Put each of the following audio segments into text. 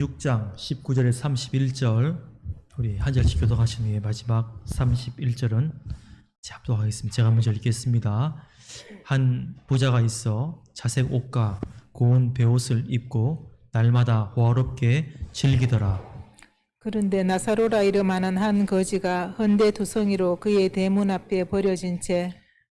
6장 19절에서 31절 우리 한 절씩 교독하신 후에 마지막 31절은 합독하겠습니다. 제가 먼저 읽겠습니다. 한 부자가 있어 자색 옷과 고운 베옷을 입고 날마다 호화롭게 즐기더라. 그런데 나사로라 이름하는 한 거지가 헌데 두성이로 그의 대문 앞에 버려진 채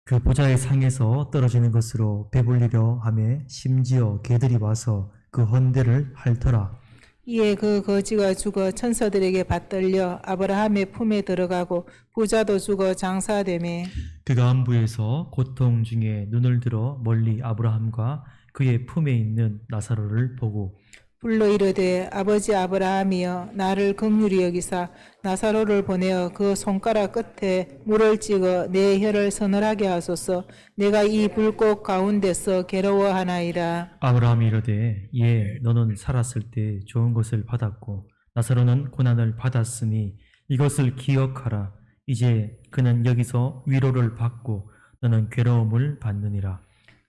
그 부자의 상에서 떨어지는 것으로 배불리려 하며 심지어 개들이 와서 그 헌데를 핥더라. 이에 그 거지가 죽어 천사들에게 받들려 아브라함의 품에 들어가고 부자도 죽어 장사되매 그가 안부에서 고통 중에 눈을 들어 멀리 아브라함과 그의 품에 있는 나사로를 보고 불러 이르되 아버지 아브라함이여 나를 긍휼히 여기사 나사로를 보내어 그 손가락 끝에 물을 찍어 내 혀를 서늘하게 하소서. 내가 이 불꽃 가운데서 괴로워하나이다. 아브라함이 이르되 예 너는 살았을 때 좋은 것을 받았고 나사로는 고난을 받았으니 이것을 기억하라. 이제 그는 여기서 위로를 받고 너는 괴로움을 받느니라.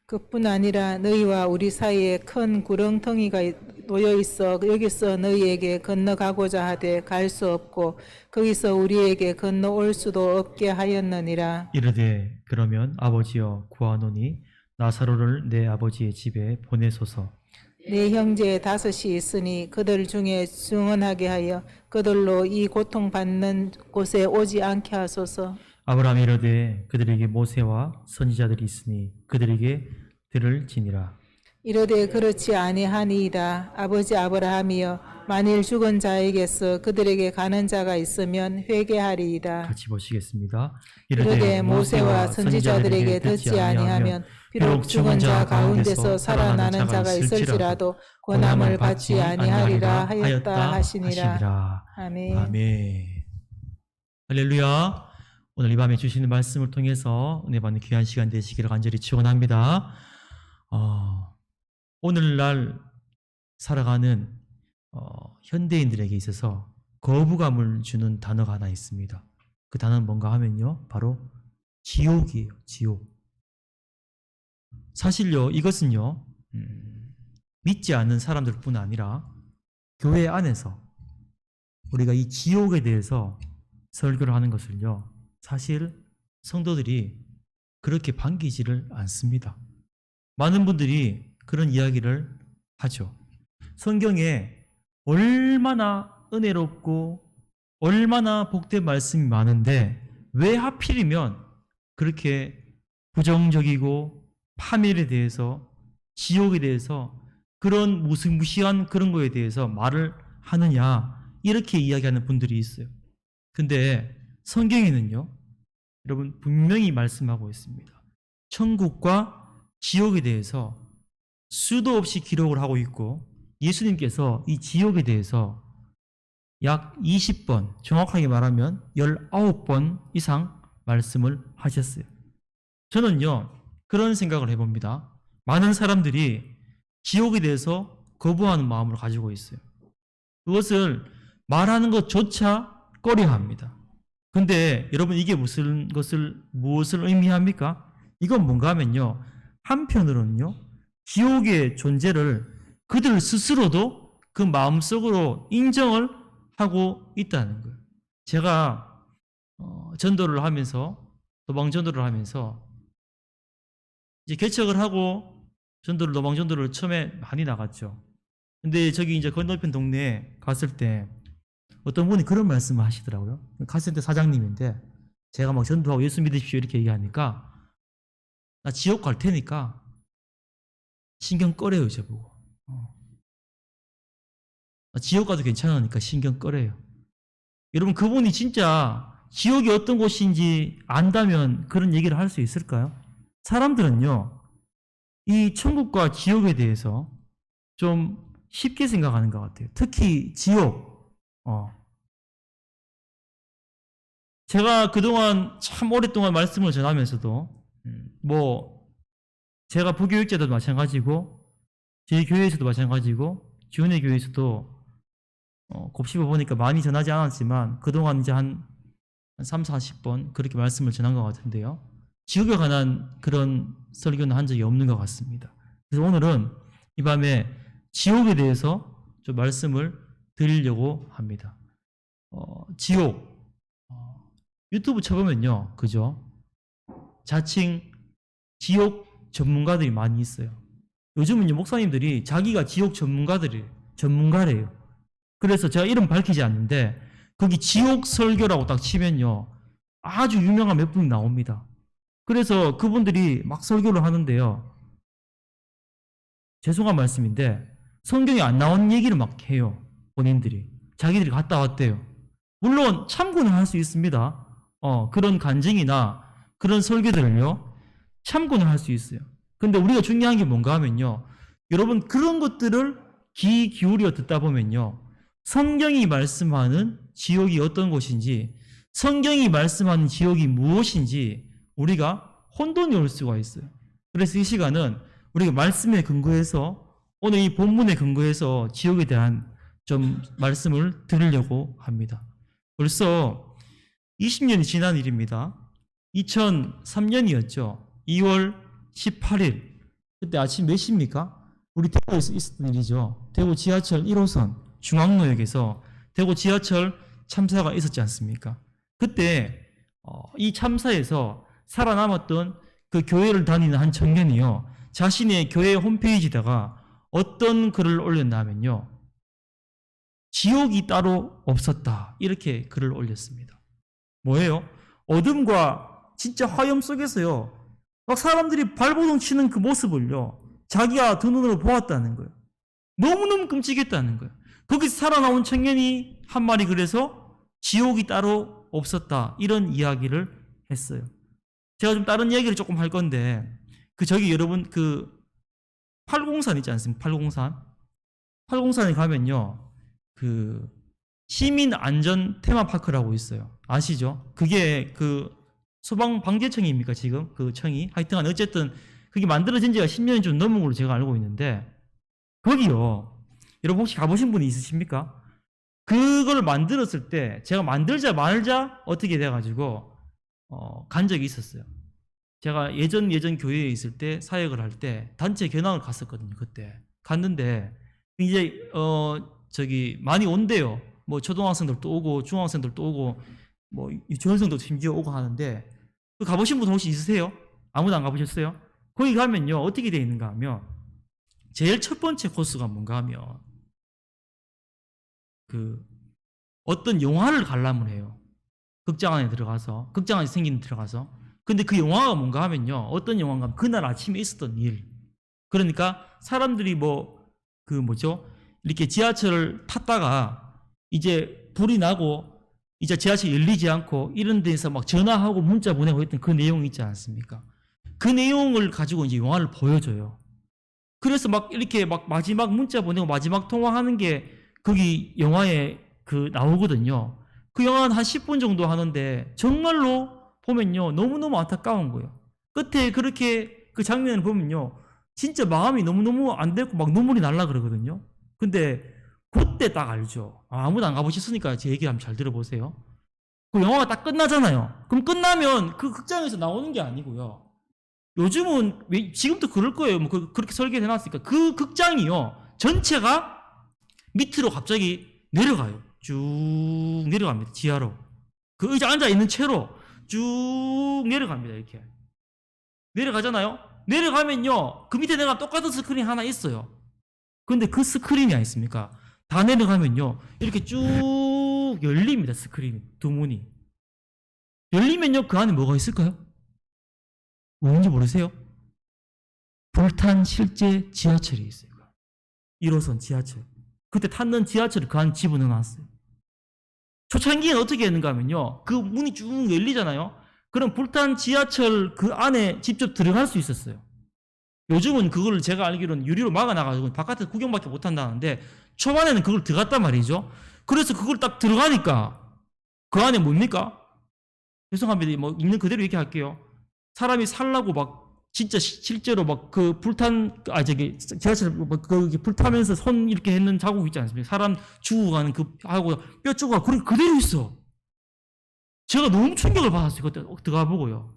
그뿐 아니라 너희와 우리 사이에 큰 구렁텅이가 놓여 있어 여기서 너희에게 건너가고자 하되 갈 수 없고 거기서 우리에게 건너올 수도 없게 하였느니라. 이르되 그러면 아버지여 구하노니 나사로를 내 아버지의 집에 보내소서. 내 형제 5이 있으니 그들 중에 증언하게 하여 그들로 이 고통받는 곳에 오지 않게 하소서. 아브라함이 이르되 그들에게 모세와 선지자들이 있으니 그들에게 들을지니라. 이르되 그렇지 아니하니이다. 아버지 아브라함이여 만일 죽은 자에게서 그들에게 가는 자가 있으면 회개하리이다. 같이 보시겠습니다. 이르되 모세와 선지자들에게 듣지 아니하면 비록 죽은 자 가운데서 살아나는 자가 있을지라도 권함을 받지 아니하리라 하였다 하시니라. 아멘. 아멘. 할렐루야. 오늘 이 밤에 주시는 말씀을 통해서 은혜 받는 귀한 시간 되시기를 간절히 축원합니다. 오늘날 살아가는 현대인들에게 있어서 거부감을 주는 단어가 하나 있습니다. 그 단어는 뭔가 하면요, 바로 지옥이에요. 지옥. 사실요, 이것은요, 믿지 않는 사람들뿐 아니라 교회 안에서 우리가 이 지옥에 대해서 설교를 하는 것을요, 사실 성도들이 그렇게 반기지를 않습니다. 많은 분들이 그런 이야기를 하죠. 성경에 얼마나 은혜롭고 얼마나 복된 말씀이 많은데 왜 하필이면 그렇게 부정적이고 파멸에 대해서 지옥에 대해서 그런 무시무시한 그런 거에 대해서 말을 하느냐 이렇게 이야기하는 분들이 있어요. 근데 성경에는요, 여러분 분명히 말씀하고 있습니다. 천국과 지옥에 대해서 수도 없이 기록을 하고 있고 예수님께서 이 지옥에 대해서 약 20번, 정확하게 말하면 19번 이상 말씀을 하셨어요. 저는요, 그런 생각을 해봅니다. 많은 사람들이 지옥에 대해서 거부하는 마음을 가지고 있어요. 그것을 말하는 것조차 꺼려합니다. 근데 여러분 이게 무엇을 의미합니까? 이건 뭔가 하면요, 한편으로는요, 지옥의 존재를 그들 스스로도 그 마음속으로 인정을 하고 있다는 거예요. 제가 전도를 하면서, 도방전도를 하면서 이제 개척을 하고 도방전도를 처음에 많이 나갔죠. 근데 저기 이제 건너편 동네에 갔을 때 어떤 분이 그런 말씀을 하시더라고요. 갔을 때 사장님인데 제가 막 전도하고 예수 믿으십시오 이렇게 얘기하니까 나 지옥 갈 테니까 신경 꺼래요, 저보고. 지옥 가도 괜찮으니까 신경 꺼래요. 여러분, 그분이 진짜 지옥이 어떤 곳인지 안다면 그런 얘기를 할 수 있을까요? 사람들은요, 이 천국과 지옥에 대해서 좀 쉽게 생각하는 것 같아요. 특히 지옥. 제가 그동안 참 오랫동안 말씀을 전하면서도 제가 부교육자도 마찬가지고 저희 교회에서도 마찬가지고 지훈의 교회에서도 곱씹어 보니까 많이 전하지 않았지만 그동안 이제 한 3, 40번 그렇게 말씀을 전한 것 같은데요. 지옥에 관한 그런 설교는 한 적이 없는 것 같습니다. 그래서 오늘은 이 밤에 지옥에 대해서 좀 말씀을 드리려고 합니다. 지옥. 유튜브 쳐보면요. 그죠? 자칭 지옥 전문가들이 많이 있어요. 요즘은 목사님들이 자기가 지옥 전문가래요. 그래서 제가 이름 밝히지 않는데 거기 지옥 설교라고 딱 치면요. 아주 유명한 몇 분이 나옵니다. 그래서 그분들이 막 설교를 하는데요. 죄송한 말씀인데 성경에 안 나온 얘기를 막 해요. 본인들이. 자기들이 갔다 왔대요. 물론 참고는 할 수 있습니다. 그런 간증이나 그런 설교들을요. 참고는 할 수 있어요. 근데 우리가 중요한 게 뭔가 하면요. 여러분 그런 것들을 귀 기울여 듣다 보면요. 성경이 말씀하는 지옥이 어떤 곳인지, 성경이 말씀하는 지옥이 무엇인지 우리가 혼돈이 올 수가 있어요. 그래서 이 시간은 우리가 말씀에 근거해서 오늘 이 본문에 근거해서 지옥에 대한 좀 말씀을 드리려고 합니다. 벌써 20년이 지난 일입니다. 2003년이었죠. 2월 18일. 그때 아침 몇 시입니까? 우리 대구에서 있었던 일이죠. 대구 지하철 1호선 중앙로역에서 대구 지하철 참사가 있었지 않습니까? 그때 이 참사에서 살아남았던 그 교회를 다니는 한 청년이요. 자신의 교회 홈페이지에다가 어떤 글을 올렸나 하면요. 지옥이 따로 없었다. 이렇게 글을 올렸습니다. 뭐예요? 어둠과 진짜 화염 속에서요. 막 사람들이 발버둥 치는 그 모습을요. 자기가 두 눈으로 보았다는 거예요. 너무너무 끔찍했다는 거예요. 거기서 살아나온 청년이 한 말이 그래서 지옥이 따로 없었다. 이런 이야기를 했어요. 제가 좀 다른 이야기를 조금 할 건데 저기 여러분 803 있지 않습니까? 803. 803에 가면요. 시민 안전 테마파크라고 있어요. 아시죠? 그게 소방방재청입니까, 지금? 그 청이? 하여튼, 어쨌든, 그게 만들어진 지가 10년이 좀 넘은 걸로 제가 알고 있는데, 거기요. 여러분 혹시 가보신 분이 있으십니까? 그걸 만들었을 때, 제가 만들자 말자 어떻게 돼가지고, 간 적이 있었어요. 제가 예전 교회에 있을 때, 사역을 할 때, 단체 견학을 갔었거든요, 그때. 갔는데, 이제, 많이 온대요. 뭐, 초등학생들도 오고, 중학생들도 오고, 뭐, 유치원생도 심지어 오고 하는데, 가보신 분 혹시 있으세요? 아무도 안 가보셨어요? 거기 가면요, 어떻게 되어 있는가 하면, 제일 첫 번째 코스가 뭔가 하면, 어떤 영화를 관람을 해요. 극장 안에 들어가서. 근데 그 영화가 뭔가 하면요, 어떤 영화인가 하면, 그날 아침에 있었던 일. 그러니까, 사람들이 이렇게 지하철을 탔다가, 이제 불이 나고, 이제 지하철 열리지 않고 이런 데서 막 전화하고 문자 보내고 했던 그 내용이 있지 않습니까? 그 내용을 가지고 이제 영화를 보여줘요. 그래서 막 이렇게 막 마지막 문자 보내고 마지막 통화하는 게 거기 영화에 나오거든요. 그 영화는 한 10분 정도 하는데 정말로 보면요. 너무너무 안타까운 거예요. 끝에 그렇게 그 장면을 보면요. 진짜 마음이 너무너무 안 되고 막 눈물이 날라 그러거든요. 근데 그때 딱 알죠. 아무도 안 가보셨으니까 제 얘기 한번 잘 들어보세요. 그 영화가 딱 끝나잖아요. 그럼 끝나면 그 극장에서 나오는 게 아니고요. 요즘은 지금도 그럴 거예요. 뭐 그렇게 설계해 놨으니까 그 극장이요. 전체가 밑으로 갑자기 내려가요. 쭉 내려갑니다. 지하로. 그 의자 앉아 있는 채로 쭉 내려갑니다. 이렇게. 내려가잖아요. 내려가면요. 그 밑에 내가 똑같은 스크린 하나 있어요. 근데 그 스크린이 아니습니까? 다 내려가면요. 이렇게 쭉 열립니다. 스크린 두 문이. 열리면요. 그 안에 뭐가 있을까요? 뭔지 모르세요? 불탄 실제 지하철이 있어요. 1호선 지하철. 그때 탔는 지하철을 그 안에 집어넣어 놨어요. 초창기에는 어떻게 했는가 하면요. 그 문이 쭉 열리잖아요. 그럼 불탄 지하철 그 안에 직접 들어갈 수 있었어요. 요즘은 그걸 제가 알기로는 유리로 막아놔가지고 바깥에서 구경밖에 못한다는데 초반에는 그걸 들어갔단 말이죠. 그래서 그걸 딱 들어가니까 그 안에 뭡니까? 죄송합니다. 뭐 있는 그대로 얘기할게요. 사람이 살라고 막 진짜 실제로 막 그 불탄 지하철 거기 불타면서 손 이렇게 했는 자국 있지 않습니까? 사람 죽어가는 그 하고 뼈 죽어가 그대로 있어. 제가 너무 충격을 받았어요. 그때 들어가 보고요.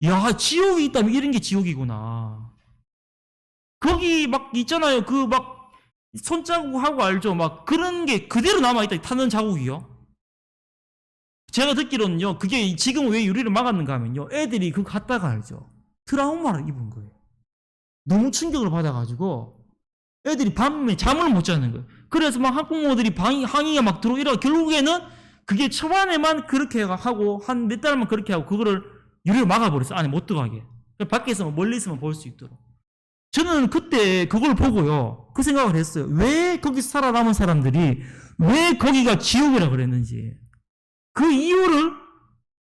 야, 지옥이 있다면 이런 게 지옥이구나. 거기 막 있잖아요. 손자국하고 알죠? 막 그런 게 그대로 남아있다. 타는 자국이요. 제가 듣기로는요, 그게 지금 왜 유리를 막았는가 하면요, 애들이 그거 갖다가 알죠. 트라우마를 입은 거예요. 너무 충격을 받아가지고 애들이 밤에 잠을 못 자는 거예요. 그래서 막 학부모들이 항의가 막 들어오고 결국에는 그게 초반에만 그렇게 하고 한 몇 달만 그렇게 하고 그거를 유리를 막아버렸어요. 안에 못 들어가게. 밖에서 멀리서만 볼 수 있도록. 저는 그때 그걸 보고요, 그 생각을 했어요. 왜 거기 살아남은 사람들이 왜 거기가 지옥이라 그랬는지. 그 이유를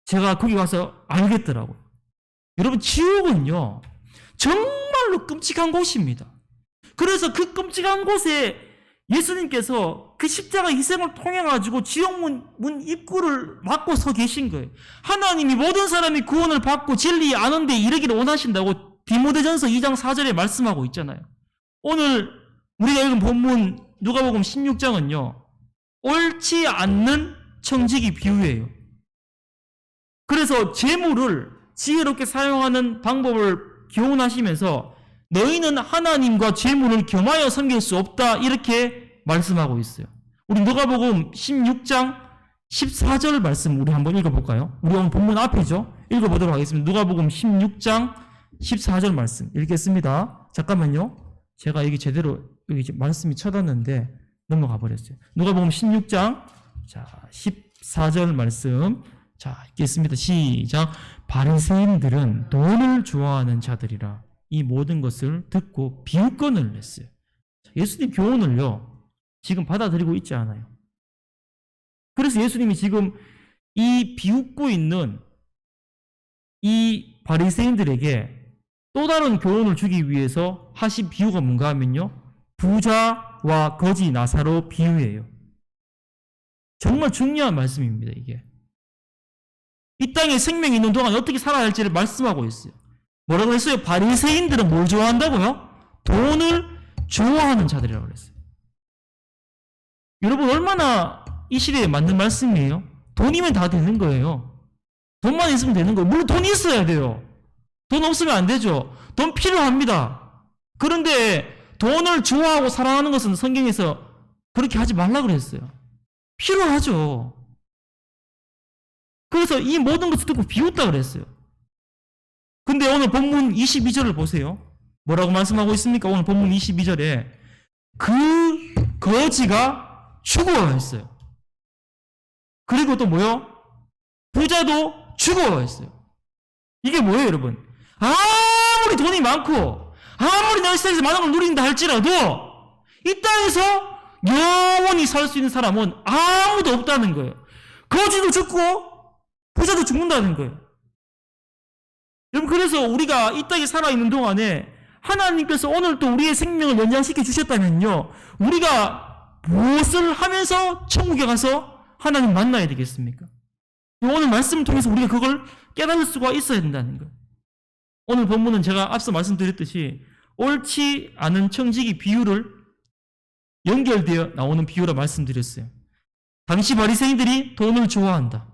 제가 거기 가서 알겠더라고요. 여러분, 지옥은요, 정말로 끔찍한 곳입니다. 그래서 그 끔찍한 곳에 예수님께서 그 십자가 희생을 통해 가지고 지옥문 입구를 막고 서 계신 거예요. 하나님이 모든 사람이 구원을 받고 진리에 아는 데 이르기를 원하신다고 디모데전서 2장 4절에 말씀하고 있잖아요. 오늘 우리가 읽은 본문 누가복음 16장은요. 옳지 않는 청지기 비유예요. 그래서 재물을 지혜롭게 사용하는 방법을 교훈하시면서 너희는 하나님과 재물을 겸하여 섬길 수 없다, 이렇게 말씀하고 있어요. 우리 누가복음 16장 14절 말씀 우리 한번 읽어볼까요? 우리 오늘 본문 앞이죠. 읽어보도록 하겠습니다. 누가복음 16장 14절 말씀 읽겠습니다. 잠깐만요. 제가 여기 제대로 여기 말씀이 쳐졌는데 넘어가 버렸어요. 누가복음 16장 14절 말씀 읽겠습니다. 시작. 바리새인들은 돈을 좋아하는 자들이라 이 모든 것을 듣고 비유권을 냈어요. 예수님 교훈을요, 지금 받아들이고 있지 않아요. 그래서 예수님이 지금 이 비웃고 있는 이 바리새인들에게 또 다른 교훈을 주기 위해서 하신 비유가 뭔가 하면요, 부자와 거지 나사로 비유예요. 정말 중요한 말씀입니다, 이게. 이 땅에 생명이 있는 동안 어떻게 살아야 할지를 말씀하고 있어요. 뭐라고 했어요? 바리새인들은 뭘 좋아한다고요? 돈을 좋아하는 자들이라고 그랬어요. 여러분, 얼마나 이 시대에 맞는 말씀이에요? 돈이면 다 되는 거예요. 돈만 있으면 되는 거예요. 물론 돈이 있어야 돼요. 돈 없으면 안 되죠. 돈 필요합니다. 그런데 돈을 좋아하고 사랑하는 것은 성경에서 그렇게 하지 말라 그랬어요. 필요하죠. 그래서 이 모든 것을 듣고 비웃다 그랬어요. 근데 오늘 본문 22절을 보세요. 뭐라고 말씀하고 있습니까? 오늘 본문 22절에 그 거지가 죽어했어요. 그리고 또 뭐요? 부자도 죽어했어요. 이게 뭐예요, 여러분? 아무리 돈이 많고 아무리 내 세상에서 많은 걸 누린다 할지라도 이 땅에서 영원히 살 수 있는 사람은 아무도 없다는 거예요. 거지도 죽고 부자도 죽는다는 거예요. 여러분, 그래서 우리가 이 땅에 살아있는 동안에 하나님께서 오늘 또 우리의 생명을 연장시켜 주셨다면요, 우리가 무엇을 하면서 천국에 가서 하나님 만나야 되겠습니까? 오늘 말씀을 통해서 우리가 그걸 깨달을 수가 있어야 된다는 거예요. 오늘 본문은 제가 앞서 말씀드렸듯이 옳지 않은 청지기 비유를 연결되어 나오는 비유라 말씀드렸어요. 당시 바리새인들이 돈을 좋아한다.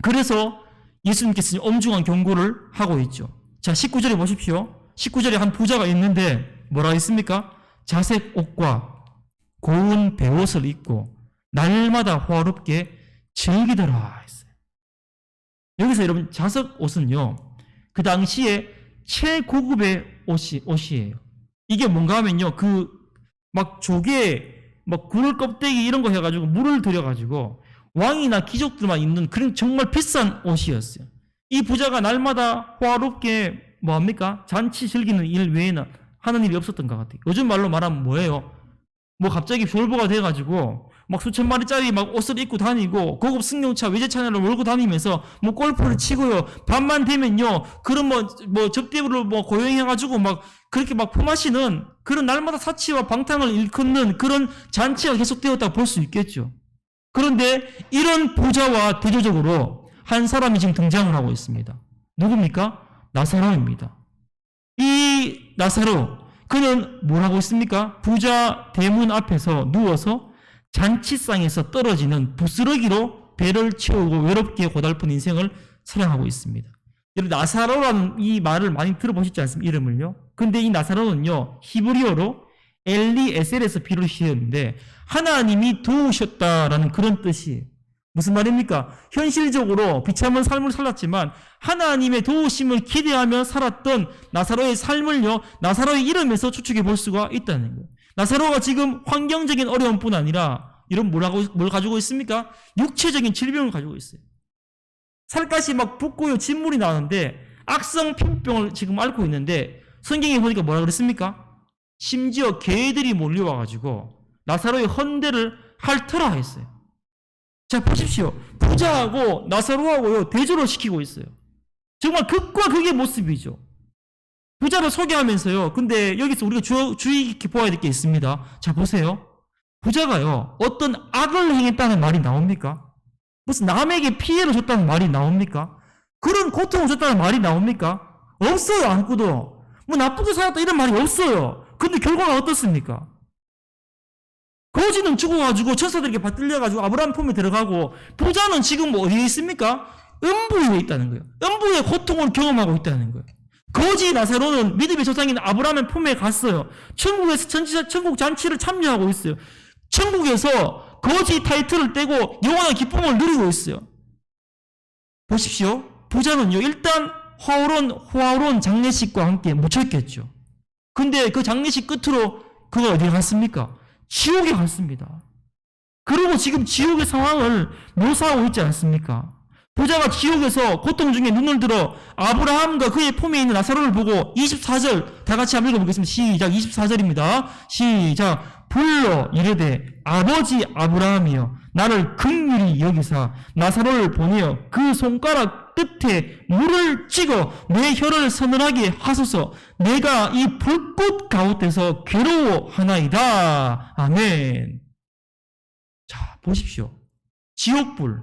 그래서 예수님께서 엄중한 경고를 하고 있죠. 자, 19절에 보십시오. 19절에 한 부자가 있는데 뭐라 했습니까? 자색 옷과 고운 베옷을 입고 날마다 호화롭게 즐기더라 했어요. 여기서 여러분, 자색 옷은요, 그 당시에 최고급의 옷이에요. 이게 뭔가 하면요, 막 조개, 막 굴 껍데기 이런 거 해가지고 물을 들여가지고 왕이나 귀족들만 입는 그런 정말 비싼 옷이었어요. 이 부자가 날마다 호화롭게 뭐합니까? 잔치 즐기는 일 외에는 하는 일이 없었던 것 같아요. 요즘 말로 말하면 뭐예요? 뭐 갑자기 졸부가 돼가지고 막 수천 마리짜리 막 옷을 입고 다니고 고급 승용차 외제차를 몰고 다니면서 뭐 골프를 치고요. 밤만 되면요, 그런 뭐 접대부를 뭐 고용해가지고 막 그렇게 막 품하시는 그런 날마다 사치와 방탕을 일컫는 그런 잔치가 계속되었다 볼 수 있겠죠. 그런데 이런 부자와 대조적으로 한 사람이 지금 등장을 하고 있습니다. 누굽니까? 나사로입니다. 이 나사로, 그는 뭘 하고 있습니까? 부자 대문 앞에서 누워서 잔치상에서 떨어지는 부스러기로 배를 채우고 외롭게 고달픈 인생을 살아가고 있습니다. 여러분, 나사로라는 이 말을 많이 들어보셨지 않습니까? 이름을요. 근데 이 나사로는요, 히브리어로 엘리 에셀에서 비를 씌었는데 하나님이 도우셨다라는 그런 뜻이 무슨 말입니까? 현실적으로 비참한 삶을 살았지만 하나님의 도우심을 기대하며 살았던 나사로의 삶을요, 나사로의 이름에서 추측해 볼 수가 있다는 거예요. 나사로가 지금 환경적인 어려움뿐 아니라 이런 뭘 가지고 있습니까? 육체적인 질병을 가지고 있어요. 살갗이 막 붓고요, 진물이 나는데 악성 피부병을 지금 앓고 있는데 성경에 보니까 뭐라 그랬습니까? 심지어 개들이 몰려와가지고 나사로의 헌대를 핥으라 했어요. 자, 보십시오. 부자하고 나사로하고요, 대조를 시키고 있어요. 정말 극과 극의 모습이죠. 부자를 소개하면서요, 근데 여기서 우리가 주의 깊게 보아야 될 게 있습니다. 자, 보세요. 부자가요, 어떤 악을 행했다는 말이 나옵니까? 무슨 남에게 피해를 줬다는 말이 나옵니까? 그런 고통을 줬다는 말이 나옵니까? 없어요, 아무것도. 뭐 나쁘게 살았다 이런 말이 없어요. 근데 결과가 어떻습니까? 거지는 죽어가지고 천사들에게 받들려가지고 아브라함 품에 들어가고, 부자는 지금 뭐 어디에 있습니까? 음부에 있다는 거예요. 음부의 고통을 경험하고 있다는 거예요. 거지 나사로는 믿음의 조상인 아브라함의 품에 갔어요. 천국에서 천국 잔치를 참여하고 있어요. 천국에서 거지 타이틀을 떼고 영원한 기쁨을 누리고 있어요. 보십시오. 부자는요, 일단 호화로운 장례식과 함께 묻혔겠죠. 근데 그 장례식 끝으로 그가 어디에 갔습니까? 지옥에 갔습니다. 그리고 지금 지옥의 상황을 묘사하고 있지 않습니까? 부자가 지옥에서 고통 중에 눈을 들어 아브라함과 그의 품에 있는 나사로를 보고 24절 다 같이 한번 읽어보겠습니다. 시작. 24절입니다. 시작. 불러 이르되 아버지 아브라함이여 나를 긍휼히 여기사 나사로를 보내어 그 손가락 끝에 물을 찍어 내 혀를 서늘하게 하소서. 내가 이 불꽃 가운데서 괴로워하나이다. 아멘. 자, 보십시오. 지옥불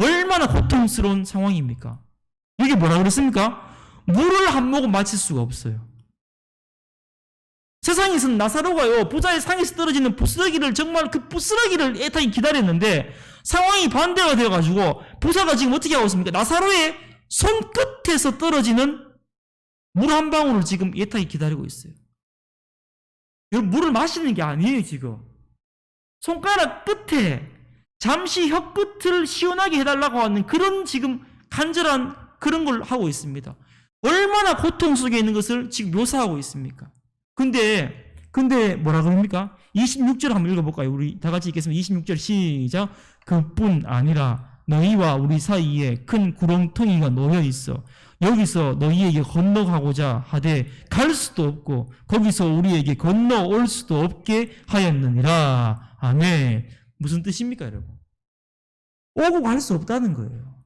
얼마나 고통스러운 상황입니까? 이게 뭐라 그랬습니까? 물을 한 모금 마실 수가 없어요. 세상에서는 나사로가요, 부자의 상에서 떨어지는 부스러기를, 정말 그 부스러기를 애타게 기다렸는데 상황이 반대가 되어가지고 부자가 지금 어떻게 하고 있습니까? 나사로의 손끝에서 떨어지는 물 한 방울을 지금 애타게 기다리고 있어요. 여러분, 물을 마시는 게 아니에요, 지금. 손가락 끝에 잠시 혀끝을 시원하게 해달라고 하는 그런 지금 간절한 그런 걸 하고 있습니다. 얼마나 고통 속에 있는 것을 지금 묘사하고 있습니까? 근데 뭐라 그럽니까? 26절 한번 읽어볼까요? 우리 다 같이 읽겠습니다. 26절 시작. 그뿐 아니라 너희와 우리 사이에 큰 구렁텅이가 놓여 있어. 여기서 너희에게 건너가고자 하되 갈 수도 없고 거기서 우리에게 건너올 수도 없게 하였느니라. 아멘. 무슨 뜻입니까, 여러분? 오고 갈 수 없다는 거예요.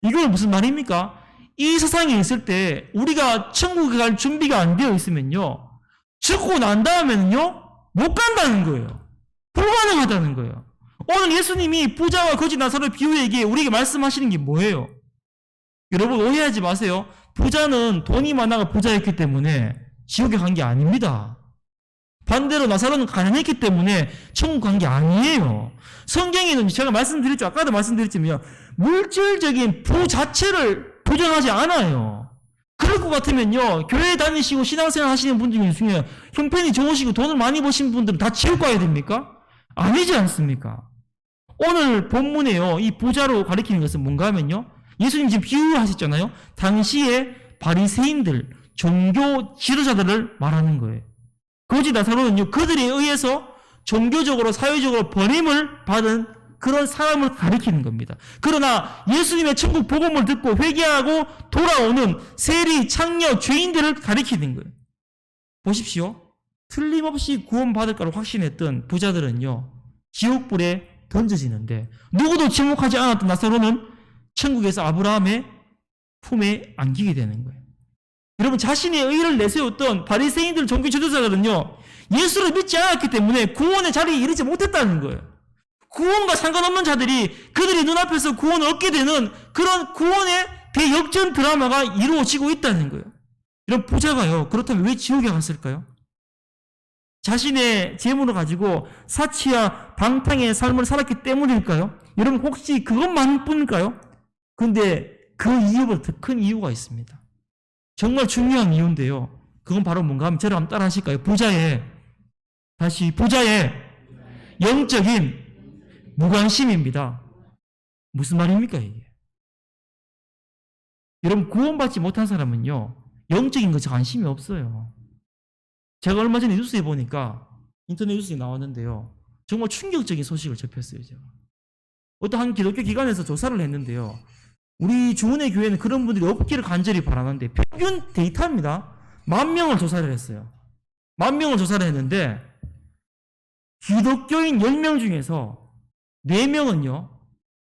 이건 무슨 말입니까? 이 세상에 있을 때 우리가 천국에 갈 준비가 안 되어 있으면요, 죽고 난 다음에는요, 못 간다는 거예요. 불가능하다는 거예요. 오늘 예수님이 부자와 거지 나사로의 비유에게 우리에게 말씀하시는 게 뭐예요? 여러분, 오해하지 마세요. 부자는 돈이 많아가 부자였기 때문에 지옥에 간 게 아닙니다. 반대로 나사로는 가난했기 때문에 천국 간 게 아니에요. 성경에는 제가 말씀드렸죠. 아까도 말씀드렸지만요, 물질적인 부 자체를 부정하지 않아요. 그럴 것 같으면요, 교회 다니시고 신앙생활 하시는 분들 중에 형편이 좋으시고 돈을 많이 버신 분들은 다 지옥 가야 됩니까? 아니지 않습니까? 오늘 본문에요, 이 부자로 가리키는 것은 뭔가 하면요, 예수님 지금 비유하셨잖아요. 당시에 바리새인들, 종교 지도자들을 말하는 거예요. 거지 나사로는요, 그들에 의해서 종교적으로 사회적으로 버림을 받은 그런 사람을 가리키는 겁니다. 그러나 예수님의 천국 복음을 듣고 회개하고 돌아오는 세리, 창녀, 죄인들을 가리키는 거예요. 보십시오. 틀림없이 구원받을까를 확신했던 부자들은요, 지옥불에 던져지는데 누구도 지목하지 않았던 나사로는 천국에서 아브라함의 품에 안기게 되는 거예요. 여러분, 자신의 의를 내세웠던 바리새인들, 종교 지도자들은요, 예수를 믿지 않았기 때문에 구원의 자리에 이르지 못했다는 거예요. 구원과 상관없는 자들이 그들이 눈앞에서 구원을 얻게 되는 그런 구원의 대역전 드라마가 이루어지고 있다는 거예요. 이런 부자가요, 그렇다면 왜 지옥에 갔을까요? 자신의 재물을 가지고 사치와 방탕의 삶을 살았기 때문일까요? 여러분, 혹시 그것만 뿐일까요? 근데 그 이유보다 더 큰 이유가 있습니다. 정말 중요한 이유인데요, 그건 바로 뭔가 하면 저를 한번 따라 하실까요? 부자의 다시 부자의 영적인 무관심입니다. 무슨 말입니까 이게? 여러분 구원받지 못한 사람은요 영적인 것에 관심이 없어요. 제가 얼마 전에 뉴스에 보니까 인터넷 뉴스에 나왔는데요. 정말 충격적인 소식을 접했어요. 제가. 어떤 한 기독교 기관에서 조사를 했는데요. 우리 주은혜 교회는 그런 분들이 없기를 간절히 바라는데 평균 데이터입니다. 10,000명을 조사를 했어요. 10,000명을 조사를 했는데 기독교인 10명 중에서 4명은요.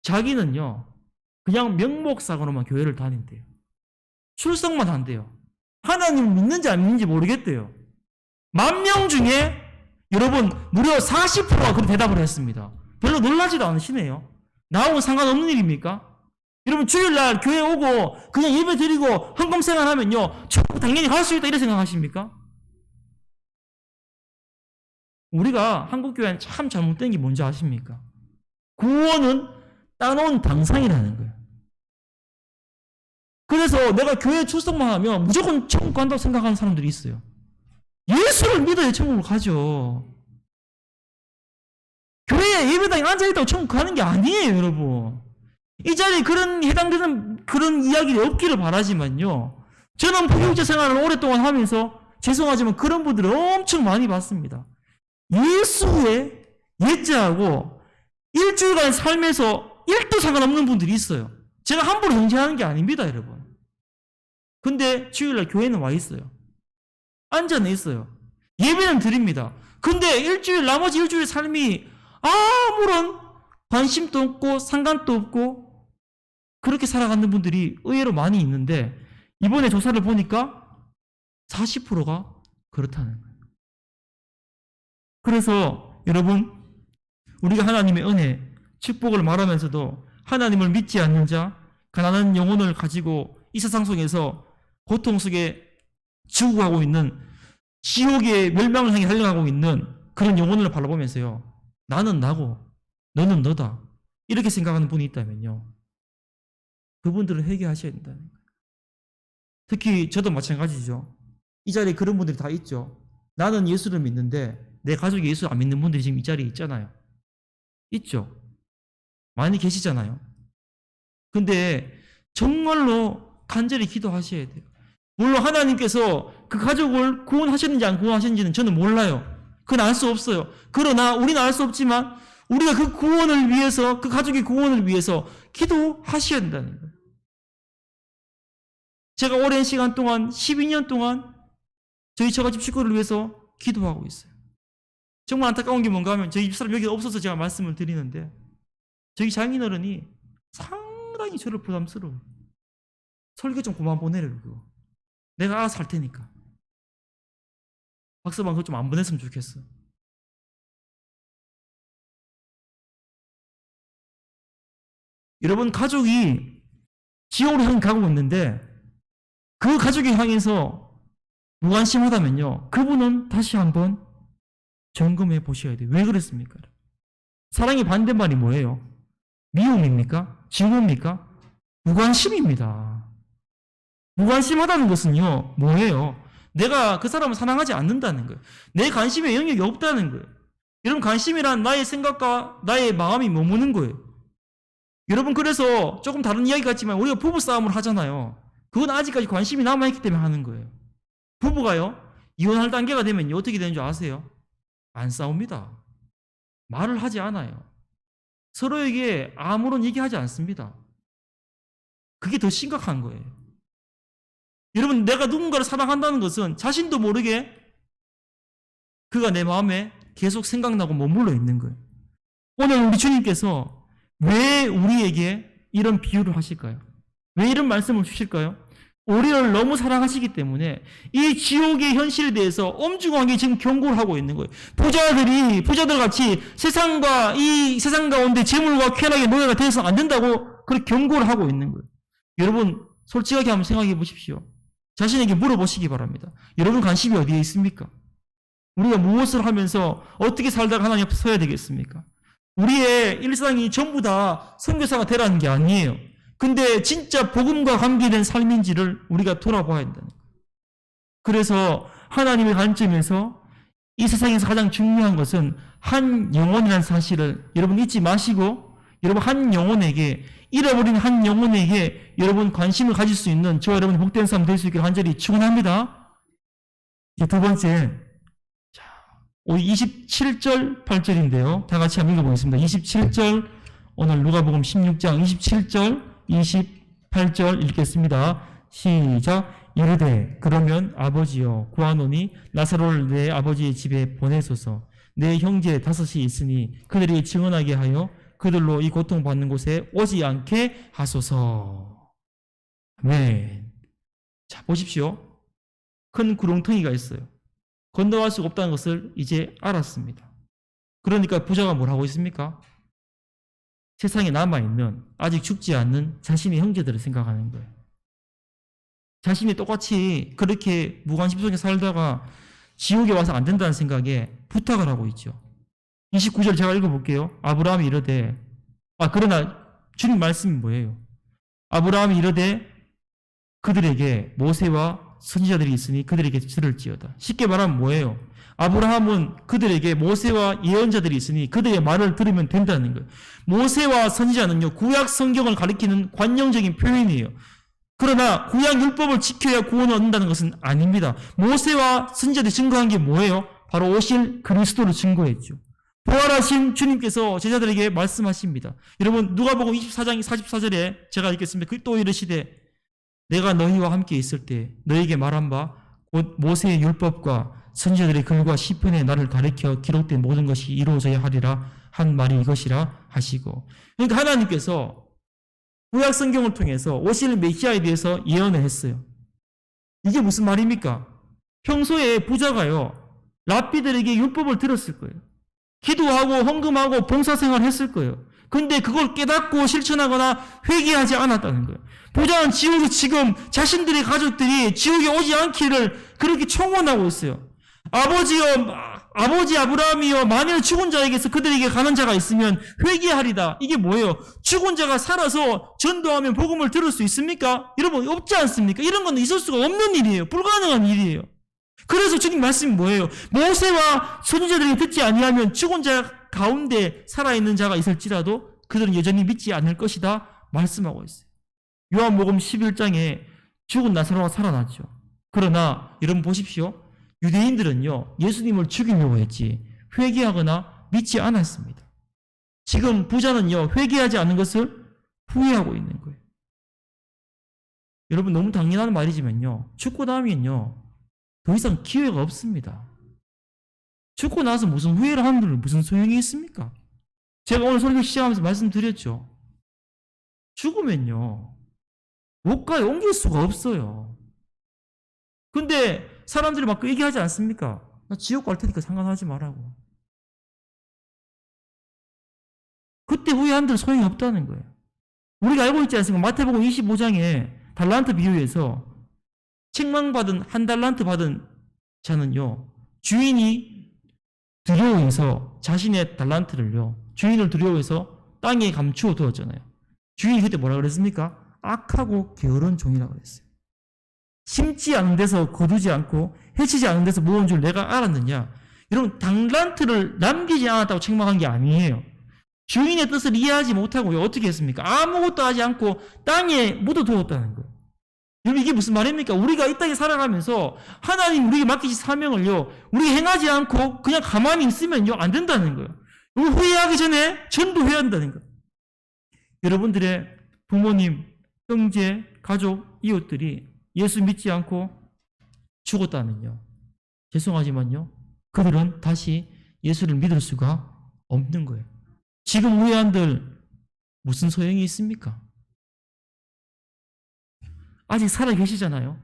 자기는요. 그냥 명목상으로만 교회를 다닌대요. 출석만 한대요. 하나님을 믿는지 안 믿는지 모르겠대요. 10,000명 중에 여러분 무려 40%가 그런 대답을 했습니다. 별로 놀라지도 않으시네요. 나하고는 상관없는 일입니까? 여러분 주일날 교회 오고 그냥 예배 드리고 헌금 생활하면요 천국 당연히 갈 수 있다 이렇게 생각하십니까? 우리가 한국교회는 참 잘못된 게 뭔지 아십니까? 구원은 따놓은 당상이라는 거예요. 그래서 내가 교회 출석만 하면 무조건 천국 간다고 생각하는 사람들이 있어요. 예수를 믿어야 천국을 가죠. 교회에 예배당에 앉아있다고 천국 가는 게 아니에요, 여러분. 이 자리에 해당되는 그런 이야기가 없기를 바라지만요. 저는 부교육자 생활을 오랫동안 하면서 죄송하지만 그런 분들을 엄청 많이 봤습니다. 예수의 예자하고 일주일간 삶에서 1도 상관없는 분들이 있어요. 제가 함부로 정죄하는 게 아닙니다, 여러분. 근데 주일날 교회는 와 있어요. 앉아내 있어요. 예배는 드립니다. 근데 나머지 일주일 삶이 아무런 관심도 없고 상관도 없고 그렇게 살아가는 분들이 의외로 많이 있는데 이번에 조사를 보니까 40%가 그렇다는 거예요. 그래서 여러분 우리가 하나님의 은혜, 축복을 말하면서도 하나님을 믿지 않는 자, 가난한 영혼을 가지고 이 세상 속에서 고통 속에 죽어가고 있는 지옥의 멸망을 향해 달려가고 있는 그런 영혼을 바라보면서요. 나는 나고 너는 너다. 이렇게 생각하는 분이 있다면요. 그분들은 회개하셔야 된다는 거예요. 특히 저도 마찬가지죠. 이 자리에 그런 분들이 다 있죠. 나는 예수를 믿는데 내 가족이 예수 안 믿는 분들이 지금 이 자리에 있잖아요. 있죠. 많이 계시잖아요. 근데 정말로 간절히 기도하셔야 돼요. 물론 하나님께서 그 가족을 구원하셨는지 안 구원하셨는지는 저는 몰라요. 그건 알 수 없어요. 그러나 우리는 알 수 없지만 우리가 그 구원을 위해서, 그 가족의 구원을 위해서 기도하셔야 된다는 거예요. 제가 오랜 시간 동안 12년 동안 저희 처가집 식구를 위해서 기도하고 있어요. 정말 안타까운 게 뭔가 하면 저희 집사람 여기 없어서 제가 말씀을 드리는데 저희 장인어른이 상당히 저를 부담스러워요. 설교 좀 그만 보내려고. 내가 알아서 할 테니까. 박서방 그거 좀 안 보냈으면 좋겠어. 여러분 가족이 지옥으로 향해 가고 있는데 그 가족이 향해서 무관심하다면요. 그분은 다시 한번 점검해 보셔야 돼요. 왜 그랬습니까? 사랑의 반대말이 뭐예요? 미움입니까? 증오입니까? 무관심입니다. 무관심하다는 것은요. 뭐예요? 내가 그 사람을 사랑하지 않는다는 거예요. 내 관심에 영역이 없다는 거예요. 여러분 관심이란 나의 생각과 나의 마음이 머무는 거예요. 여러분 그래서 조금 다른 이야기 같지만 우리가 부부싸움을 하잖아요. 그건 아직까지 관심이 남아있기 때문에 하는 거예요. 부부가요. 이혼할 단계가 되면 어떻게 되는 줄 아세요? 안 싸웁니다. 말을 하지 않아요. 서로에게 아무런 얘기하지 않습니다. 그게 더 심각한 거예요. 여러분 내가 누군가를 사랑한다는 것은 자신도 모르게 그가 내 마음에 계속 생각나고 머물러 있는 거예요. 오늘 우리 주님께서 왜 우리에게 이런 비유를 하실까요? 왜 이런 말씀을 주실까요? 우리를 너무 사랑하시기 때문에 이 지옥의 현실에 대해서 엄중하게 지금 경고를 하고 있는 거예요. 부자들 같이 이 세상 가운데 재물과 쾌락의 노예가 되어서 안 된다고 그렇게 경고를 하고 있는 거예요. 여러분 솔직하게 한번 생각해 보십시오. 자신에게 물어보시기 바랍니다. 여러분 관심이 어디에 있습니까? 우리가 무엇을 하면서 어떻게 살다가 하나님 앞에 서야 되겠습니까? 우리의 일상이 전부 다 선교사가 되라는 게 아니에요. 근데 진짜 복음과 관계된 삶인지를 우리가 돌아봐야 된다는 거예요. 그래서 하나님의 관점에서 이 세상에서 가장 중요한 것은 한 영혼이라는 사실을 여러분 잊지 마시고, 여러분 한 영혼에게, 잃어버린 한 영혼에게 여러분 관심을 가질 수 있는 저와 여러분이 복된 삶 될 수 있기를 간절히 축원합니다. 이제 두 번째, 자, 우리 27절 8절인데요. 다 같이 한번 읽어보겠습니다. 27절, 오늘 누가복음 16장 27절 28절 읽겠습니다. 시작. 이르되 그러면 아버지여 구하노니 나사로를 내 아버지의 집에 보내소서. 내 형제 5이 있으니 그들이 증언하게 하여 그들로 이 고통받는 곳에 오지 않게 하소서. 아멘. 자, 보십시오. 큰 구렁텅이가 있어요. 건너갈 수가 없다는 것을 이제 알았습니다. 그러니까 부자가 뭘 하고 있습니까? 세상에 남아있는 아직 죽지 않는 자신의 형제들을 생각하는 거예요. 자신이 똑같이 그렇게 무관심 속에 살다가 지옥에 와서 안 된다는 생각에 부탁을 하고 있죠. 29절 제가 읽어볼게요. 아브라함이 이르되, 그러나 주님 말씀이 뭐예요? 아브라함이 이르되 그들에게 모세와 선지자들이 있으니 그들에게 들을지어다. 쉽게 말하면 뭐예요? 아브라함은 그들에게 모세와 예언자들이 있으니 그들의 말을 들으면 된다는 거예요. 모세와 선지자는요, 구약 성경을 가리키는 관용적인 표현이에요. 그러나 구약 율법을 지켜야 구원을 얻는다는 것은 아닙니다. 모세와 선지자들이 증거한 게 뭐예요? 바로 오실 그리스도를 증거했죠. 부활하신 주님께서 제자들에게 말씀하십니다. 여러분 누가복음 24장 44절에 제가 읽겠습니다. 또 이르시되 내가 너희와 함께 있을 때 너희에게 말한 바 곧 모세의 율법과 선지자들의 글과 시편에 나를 가리켜 기록된 모든 것이 이루어져야 하리라 한 말이 이것이라 하시고, 그러니까 하나님께서 구약 성경을 통해서 오실 메시아에 대해서 예언을 했어요. 이게 무슨 말입니까? 평소에 부자가요, 랍비들에게 율법을 들었을 거예요. 기도하고 헌금하고 봉사생활을 했을 거예요. 근데 그걸 깨닫고 실천하거나 회개하지 않았다는 거예요. 부자는 지옥에 지금 자신들의 가족들이 지옥에 오지 않기를 그렇게 청원하고 있어요. 아버지 아브라함이여, 만일 죽은 자에게서 그들에게 가는 자가 있으면 회개하리다. 이게 뭐예요? 죽은 자가 살아서 전도하면 복음을 들을 수 있습니까? 여러분, 없지 않습니까? 이런 건 있을 수가 없는 일이에요. 불가능한 일이에요. 그래서 주님 말씀이 뭐예요? 모세와 선지자들이 듣지 아니하면 죽은 자 가운데 살아있는 자가 있을지라도 그들은 여전히 믿지 않을 것이다 말씀하고 있어요. 요한복음 11장에 죽은 나사로가 살아났죠. 그러나 여러분 보십시오. 유대인들은요, 예수님을 죽이려고 했지 회개하거나 믿지 않았습니다. 지금 부자는요, 회개하지 않는 것을 후회하고 있는 거예요. 여러분 너무 당연한 말이지만요, 죽고 나면요 더 이상 기회가 없습니다. 죽고 나서 무슨 후회를 하는 들 무슨 소용이 있습니까? 제가 오늘 설교 시작하면서 말씀드렸죠. 죽으면요 못 가요. 옮길 수가 없어요. 근데 사람들이 막 얘기하지 않습니까? 나 지옥 갈 테니까 상관하지 말라고. 그때 후회한들 소용이 없다는 거예요. 우리가 알고 있지 않습니까? 마태복음 25장에 달란트 비유에서 책망받은 한 달란트 받은 자는요, 주인이 두려워해서 자신의 달란트를요, 주인을 두려워해서 땅에 감추어 두었잖아요. 주인이 그때 뭐라 그랬습니까? 악하고 게으른 종이라고 그랬어요. 심지 않은 데서 거두지 않고 해치지 않은 데서 모은 줄 내가 알았느냐? 여러분, 달란트를 남기지 않았다고 책망한 게 아니에요. 주인의 뜻을 이해하지 못하고 어떻게 했습니까? 아무것도 하지 않고 땅에 묻어두었다는 거예요. 여러분, 이게 무슨 말입니까? 우리가 이 땅에 살아가면서 하나님 우리에게 맡기신 사명을요, 우리가 행하지 않고 그냥 가만히 있으면요 안 된다는 거예요. 우리 후회하기 전에 전도해야 한다는 거예요. 여러분들의 부모님, 형제, 가족, 이웃들이 예수 믿지 않고 죽었다면요, 죄송하지만요 그들은 다시 예수를 믿을 수가 없는 거예요. 지금 후회한들 무슨 소용이 있습니까? 아직 살아 계시잖아요.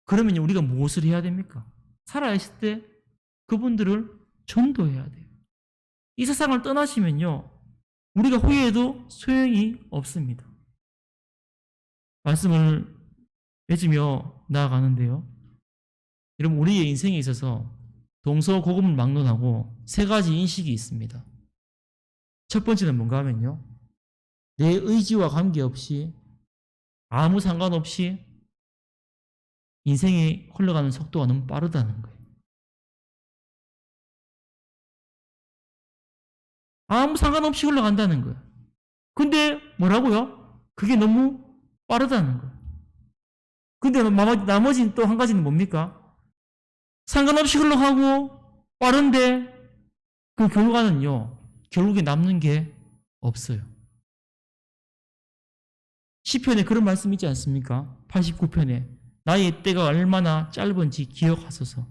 그러면 우리가 무엇을 해야 됩니까? 살아계실 때 그분들을 전도해야 돼요. 이 세상을 떠나시면요 우리가 후회해도 소용이 없습니다. 말씀을 맺으며 나아가는데요, 여러분 우리의 인생에 있어서 동서고금을 막론하고 세 가지 인식이 있습니다. 첫 번째는 뭔가 하면요, 내 의지와 관계없이 아무 상관없이 인생이 흘러가는 속도가 너무 빠르다는 거예요. 아무 상관없이 흘러간다는 거예요. 근데 뭐라고요? 그게 너무 빠르다는 거예요. 근데 나머지 또 한 가지는 뭡니까? 상관없이 흘러가고 빠른데 그 결과는요, 결국에 남는 게 없어요. 시편에 그런 말씀 있지 않습니까? 89편에 나의 때가 얼마나 짧은지 기억하소서.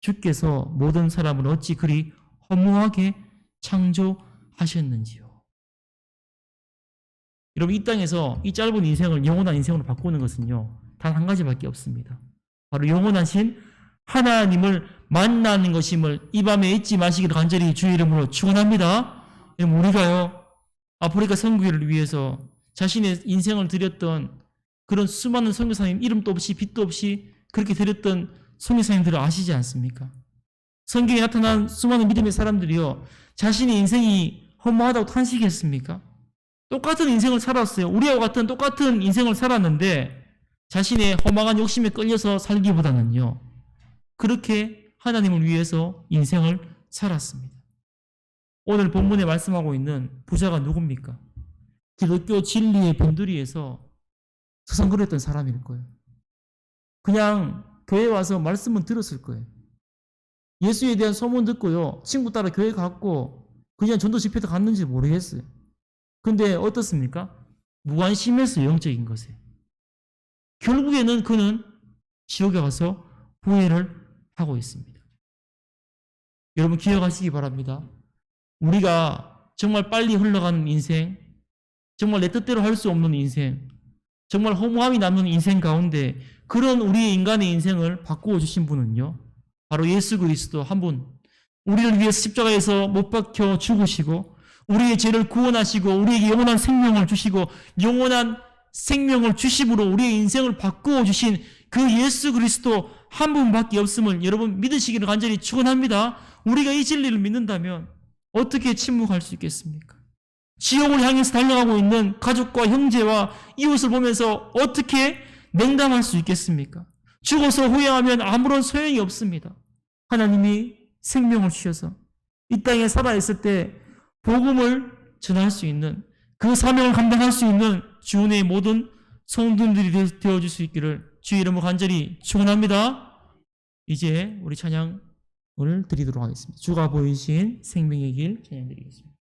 주께서 모든 사람을 어찌 그리 허무하게 창조하셨는지요. 여러분, 이 땅에서 이 짧은 인생을 영원한 인생으로 바꾸는 것은요, 단 한 가지밖에 없습니다. 바로 영원하신 하나님을 만나는 것임을 이 밤에 잊지 마시기를 간절히 주의 이름으로 축원합니다. 우리가요, 아프리카 선교회를 위해서 자신의 인생을 드렸던 그런 수많은 선교사님, 이름도 없이 빛도 없이 그렇게 드렸던 선교사님들을 아시지 않습니까? 성경에 나타난 수많은 믿음의 사람들이요, 자신의 인생이 허무하다고 탄식했습니까? 똑같은 인생을 살았어요. 우리와 같은 똑같은 인생을 살았는데 자신의 허망한 욕심에 끌려서 살기보다는요, 그렇게 하나님을 위해서 인생을 살았습니다. 오늘 본문에 말씀하고 있는 부자가 누굽니까? 기독교 진리의 변두리에서 서성거렸던 사람일 거예요. 그냥 교회 와서 말씀은 들었을 거예요. 예수에 대한 소문 듣고요, 친구 따라 교회 갔고 그냥 전도 집회도 갔는지 모르겠어요. 근데 어떻습니까? 무관심했어요, 영적인 것에. 결국에는 그는 지옥에 가서 후회를 하고 있습니다. 여러분, 기억하시기 바랍니다. 우리가 정말 빨리 흘러가는 인생, 정말 내 뜻대로 할 수 없는 인생, 정말 허무함이 남는 인생 가운데 그런 우리의 인간의 인생을 바꾸어 주신 분은요, 바로 예수 그리스도 한 분, 우리를 위해서 십자가에서 못 박혀 죽으시고 우리의 죄를 구원하시고 우리에게 영원한 생명을 주시고 영원한 생명을 주심으로 우리의 인생을 바꾸어 주신 그 예수 그리스도 한 분밖에 없음을 여러분 믿으시기를 간절히 축원합니다. 우리가 이 진리를 믿는다면 어떻게 침묵할 수 있겠습니까? 지옥을 향해서 달려가고 있는 가족과 형제와 이웃을 보면서 어떻게 냉담할 수 있겠습니까? 죽어서 후회하면 아무런 소용이 없습니다. 하나님이 생명을 주셔서 이 땅에 살아있을 때 복음을 전할 수 있는, 그 사명을 감당할 수 있는 주의 모든 성도들이 되어줄 수 있기를 주의 이름으로 간절히 축원합니다. 이제 우리 찬양을 드리도록 하겠습니다. 주가 보이신 생명의 길 찬양 드리겠습니다.